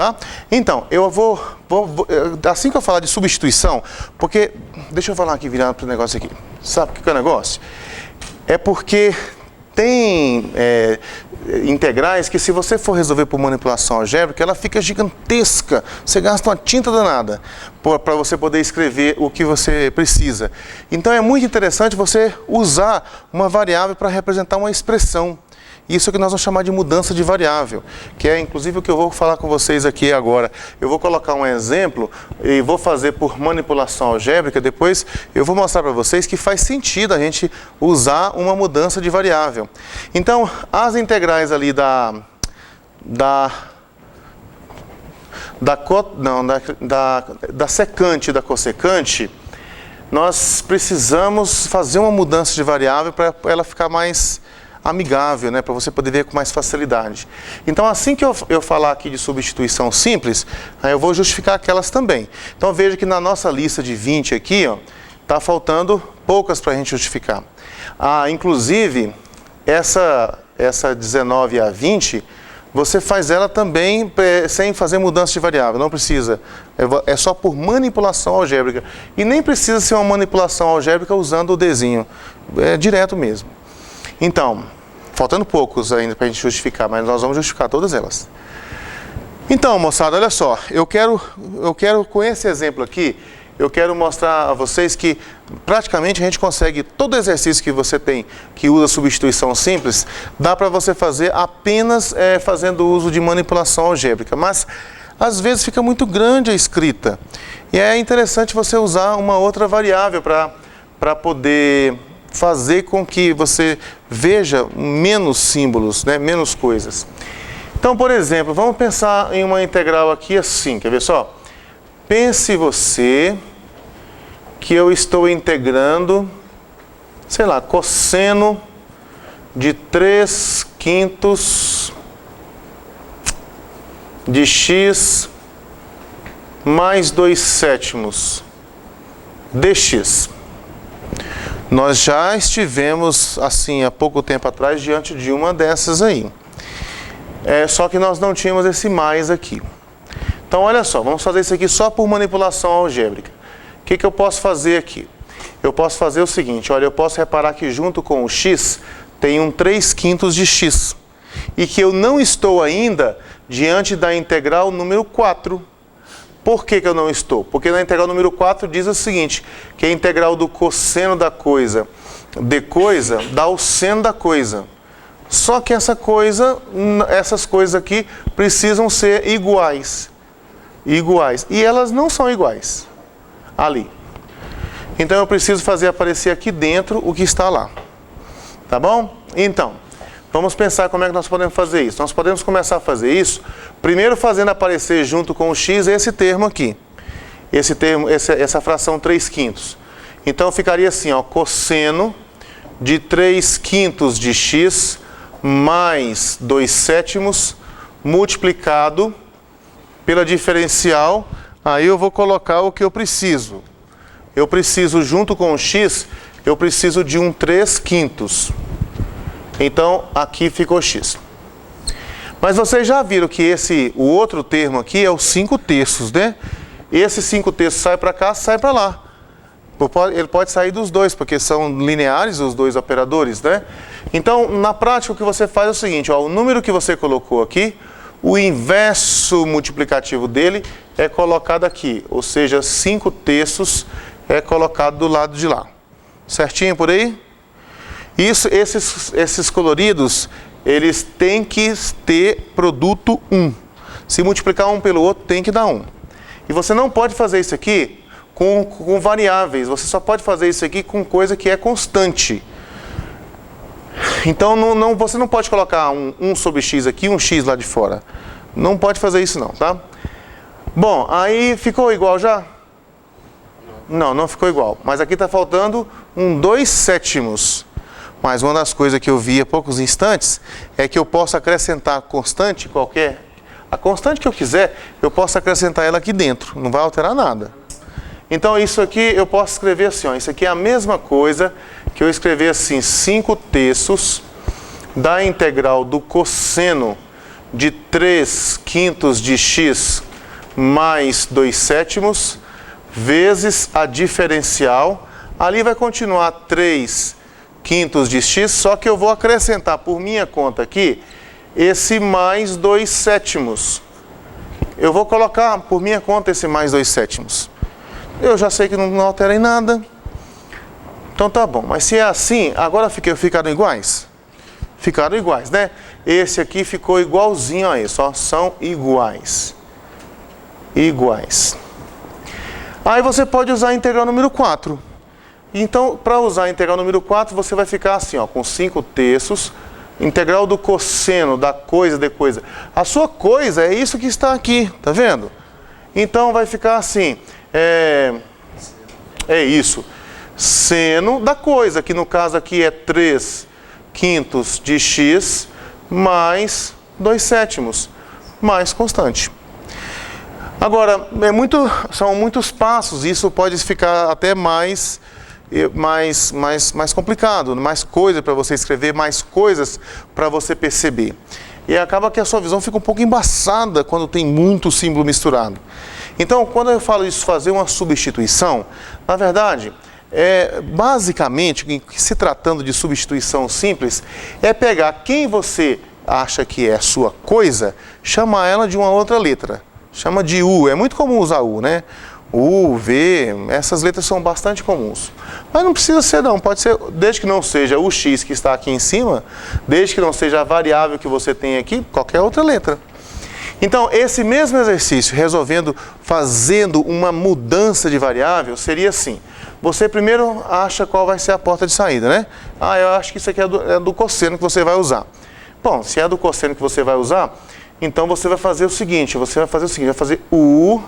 Tá? Então, assim que eu falar de substituição, porque, deixa eu falar aqui, virando para o negócio aqui. Sabe o que é o negócio? É porque tem integrais que, se você for resolver por manipulação algébrica, ela fica gigantesca. Você gasta uma tinta danada para você poder escrever o que você precisa. Então é muito interessante você usar uma variável para representar uma expressão. Isso é o que nós vamos chamar de mudança de variável, que é inclusive o que eu vou falar com vocês aqui agora. Eu vou colocar um exemplo e vou fazer por manipulação algébrica, depois eu vou mostrar para vocês que faz sentido a gente usar uma mudança de variável. Então, as integrais ali da secante e da cossecante, nós precisamos fazer uma mudança de variável para ela ficar mais amigável, né, para você poder ver com mais facilidade. Então, assim que eu falar aqui de substituição simples, aí eu vou justificar aquelas também. Então, veja que na nossa lista de 20 aqui, ó, tá faltando poucas para a gente justificar. Inclusive, essa 19 a 20, você faz ela também sem fazer mudança de variável, não precisa. É só por manipulação algébrica. E nem precisa ser uma manipulação algébrica usando o Dzinho. É direto mesmo. Então, faltando poucos ainda para a gente justificar, mas nós vamos justificar todas elas. Então, moçada, olha só, eu quero com esse exemplo aqui, eu quero mostrar a vocês que praticamente a gente consegue, todo exercício que você tem que usa substituição simples, dá para você fazer apenas fazendo uso de manipulação algébrica, mas às vezes fica muito grande a escrita. E é interessante você usar uma outra variável para poder fazer com que você veja menos símbolos, né, menos coisas. Então, por exemplo, vamos pensar em uma integral aqui assim, quer ver só? Pense você que eu estou integrando, sei lá, cosseno de 3/5 de x mais 2/7 dx. Nós já estivemos, assim, há pouco tempo atrás, diante de uma dessas aí. Só que nós não tínhamos esse mais aqui. Então, olha só, vamos fazer isso aqui só por manipulação algébrica. O que eu posso fazer aqui? Eu posso fazer o seguinte, olha, eu posso reparar que junto com o x tem um 3/5 de x. E que eu não estou ainda diante da integral número 4. Por que eu não estou? Porque na integral número 4 diz o seguinte, que a integral do cosseno da coisa de coisa dá o seno da coisa. Só que essas coisas aqui precisam ser iguais. E elas não são iguais ali. Então eu preciso fazer aparecer aqui dentro o que está lá. Tá bom? Então, vamos pensar como é que nós podemos fazer isso. Nós podemos começar a fazer isso, primeiro fazendo aparecer junto com o x esse termo aqui. Esse termo, essa fração 3/5. Então ficaria assim, ó, cosseno de 3/5 de x mais 2/7 multiplicado pela diferencial. Aí eu vou colocar o que eu preciso. Eu preciso, junto com o x, eu preciso de um 3/5. Então, aqui ficou x. Mas vocês já viram que o outro termo aqui é o 5/3, né? Esse 5/3 sai para cá, sai para lá. Ele pode sair dos dois, porque são lineares os dois operadores, né? Então, na prática, o que você faz é o seguinte, ó, o número que você colocou aqui, o inverso multiplicativo dele é colocado aqui, ou seja, 5/3 é colocado do lado de lá. Certinho por aí? Esses coloridos, eles têm que ter produto 1. Se multiplicar um pelo outro, tem que dar 1. E você não pode fazer isso aqui com variáveis, você só pode fazer isso aqui com coisa que é constante. Então, você não pode colocar um sobre x aqui e um x lá de fora. Não pode fazer isso não, tá? Bom, aí ficou igual já? Não ficou igual. Mas aqui está faltando um 2/7. Mas uma das coisas que eu vi há poucos instantes é que eu posso acrescentar constante qualquer. A constante que eu quiser, eu posso acrescentar ela aqui dentro. Não vai alterar nada. Então isso aqui eu posso escrever assim, ó, isso aqui é a mesma coisa que eu escrever assim, 5/3 da integral do cosseno de 3/5 de x mais 2/7 vezes a diferencial. Ali vai continuar 3/5 de x, só que eu vou acrescentar por minha conta aqui esse mais 2/7. Eu vou colocar por minha conta esse mais 2/7. Eu já sei que não altera em nada. Então tá bom, mas se é assim, agora ficaram iguais? Ficaram iguais, né? Esse aqui ficou igualzinho a esse, ó, são iguais. Iguais. Aí você pode usar a integral número 4. Então, para usar a integral número 4, você vai ficar assim, ó, com 5/3, integral do cosseno da coisa de coisa. A sua coisa é isso que está aqui, tá vendo? Então vai ficar assim, é isso. Seno da coisa, que no caso aqui é 3/5 de x mais 2/7, mais constante. Agora, são muitos passos, isso pode ficar até mais complicado, mais coisa para você escrever, mais coisas para você perceber. E acaba que a sua visão fica um pouco embaçada quando tem muito símbolo misturado. Então, quando eu falo isso, fazer uma substituição, na verdade, basicamente, se tratando de substituição simples, é pegar quem você acha que é a sua coisa, chamar ela de uma outra letra. Chama de U, é muito comum usar U, né? U, V, essas letras são bastante comuns. Mas não precisa ser não, pode ser, desde que não seja o X que está aqui em cima, desde que não seja a variável que você tem aqui, qualquer outra letra. Então, esse mesmo exercício, fazendo uma mudança de variável, seria assim. Você primeiro acha qual vai ser a porta de saída, né? Eu acho que isso aqui é do cosseno que você vai usar. Bom, se é do cosseno que você vai usar, então você vai fazer o seguinte, vai fazer U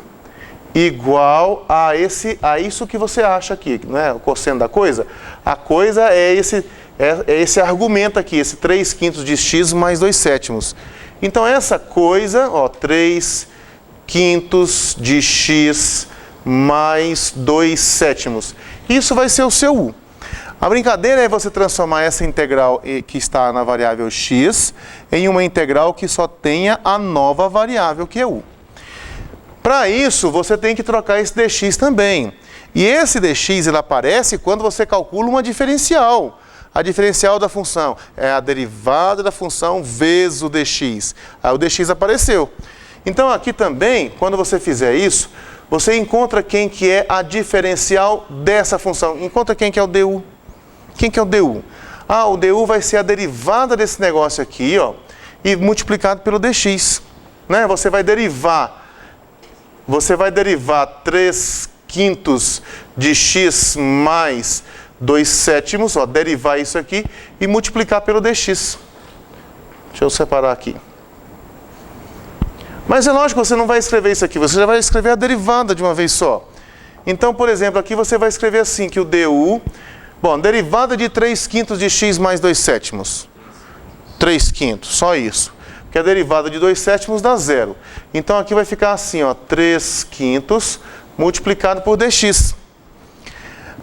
igual a isso que você acha aqui, não é? O cosseno da coisa. A coisa é esse argumento aqui, esse 3/5 de x mais 2/7. Então essa coisa, ó, 3/5 de x mais 2/7. Isso vai ser o seu U. A brincadeira é você transformar essa integral que está na variável x em uma integral que só tenha a nova variável, que é U. Para isso, você tem que trocar esse dx também. E esse dx ele aparece quando você calcula uma diferencial. A diferencial da função é a derivada da função vezes o dx. Aí o dx apareceu. Então aqui também, quando você fizer isso, você encontra quem que é a diferencial dessa função. Encontra quem que é o du. Quem que é o du? O du vai ser a derivada desse negócio aqui, ó, e multiplicado pelo dx. Né? Você vai derivar 3/5 de x mais 2/7, ó, derivar isso aqui e multiplicar pelo dx. Deixa eu separar aqui. Mas é lógico que você não vai escrever isso aqui, você já vai escrever a derivada de uma vez só. Então, por exemplo, aqui você vai escrever assim, que o du... Bom, derivada de 3/5 de x mais 2/7. 3/5, só isso. Porque a derivada de 2/7 dá 0. Então aqui vai ficar assim, ó, 3/5 multiplicado por dx.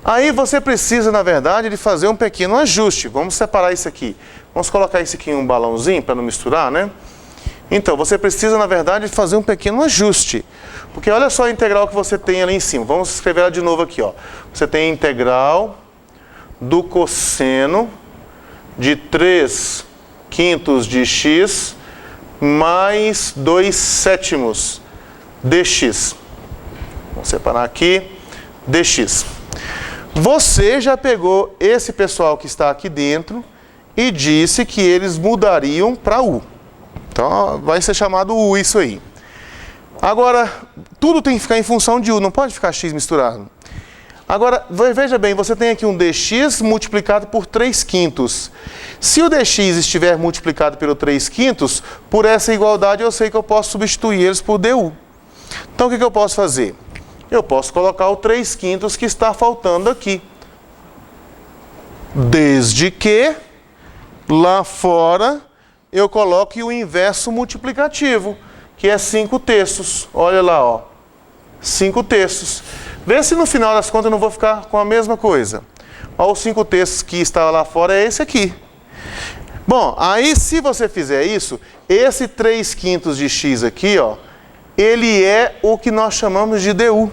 Aí você precisa, na verdade, de fazer um pequeno ajuste. Vamos separar isso aqui. Vamos colocar isso aqui em um balãozinho para não misturar, né? Então, você precisa, na verdade, de fazer um pequeno ajuste. Porque olha só a integral que você tem ali em cima. Vamos escrever ela de novo aqui, ó. Você tem a integral do cosseno de 3/5 de x mais 2/7 dx. Vamos separar aqui, dx. Você já pegou esse pessoal que está aqui dentro e disse que eles mudariam para U. Então, vai ser chamado U isso aí. Agora, tudo tem que ficar em função de U, não pode ficar x misturado. Agora, veja bem, você tem aqui um dx multiplicado por 3/5. Se o dx estiver multiplicado pelo 3/5, por essa igualdade eu sei que eu posso substituir eles por du. Então, o que eu posso fazer? Eu posso colocar o 3/5 que está faltando aqui. Desde que, lá fora, eu coloque o inverso multiplicativo, que é 5/3. Olha lá, ó. 5/3. Vê se no final das contas eu não vou ficar com a mesma coisa. Ó, o 5/3 que está lá fora é esse aqui. Bom, aí se você fizer isso, esse 3/5 de x aqui, ó, ele é o que nós chamamos de du.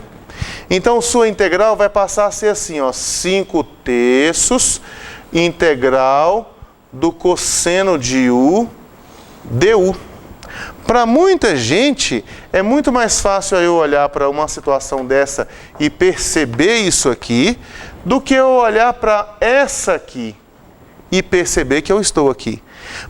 Então, sua integral vai passar a ser assim, ó, 5/3 integral do cosseno de u du. Para muita gente, é muito mais fácil eu olhar para uma situação dessa e perceber isso aqui, do que eu olhar para essa aqui e perceber que eu estou aqui.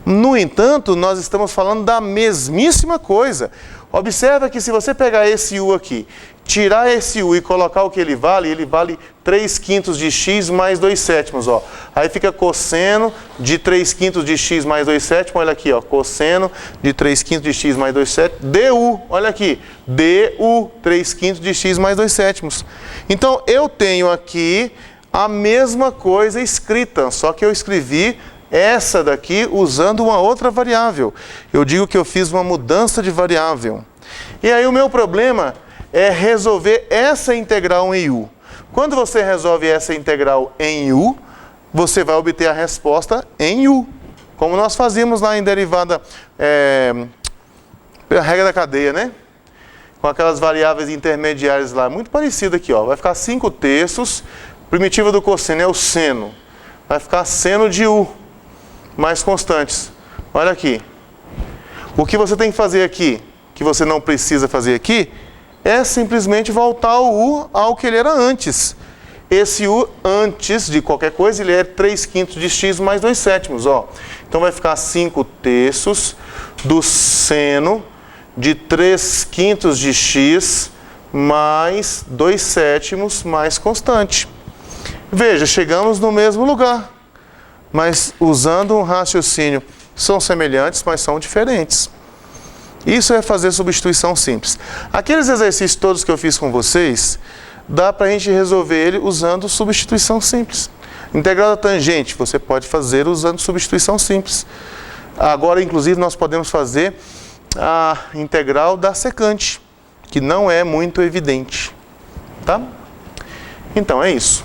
No entanto, nós estamos falando da mesmíssima coisa. Observa que se você pegar esse u aqui, tirar esse u e colocar o que ele vale 3/5 de x mais 2/7, ó. Aí fica cosseno de 3/5 de x mais 2/7, olha aqui, ó, cosseno de 3/5 de x mais 2/7, du, olha aqui, du, 3/5 de x mais 2/7. Então, eu tenho aqui a mesma coisa escrita, só que eu escrevi essa daqui usando uma outra variável. Eu digo que eu fiz uma mudança de variável. E aí o meu problema é resolver essa integral em u. Quando você resolve essa integral em u, você vai obter a resposta em u. Como nós fazíamos lá em derivada, a regra da cadeia, né? Com aquelas variáveis intermediárias lá. Muito parecido aqui, ó. Vai ficar 5/3. Primitiva do cosseno é o seno. Vai ficar seno de u mais constantes. Olha aqui. O que você tem que fazer aqui, que você não precisa fazer aqui, é simplesmente voltar o u ao que ele era antes. Esse u antes de qualquer coisa, ele é 3/5 de x mais 2/7, ó. Então vai ficar 5/3 do seno de 3/5 de x mais 2/7 mais constante. Veja, chegamos no mesmo lugar, mas usando um raciocínio, são semelhantes, mas são diferentes. Isso é fazer substituição simples. Aqueles exercícios todos que eu fiz com vocês, dá para a gente resolver ele usando substituição simples. Integral da tangente, você pode fazer usando substituição simples. Agora, inclusive, nós podemos fazer a integral da secante, que não é muito evidente. Tá? Então, é isso.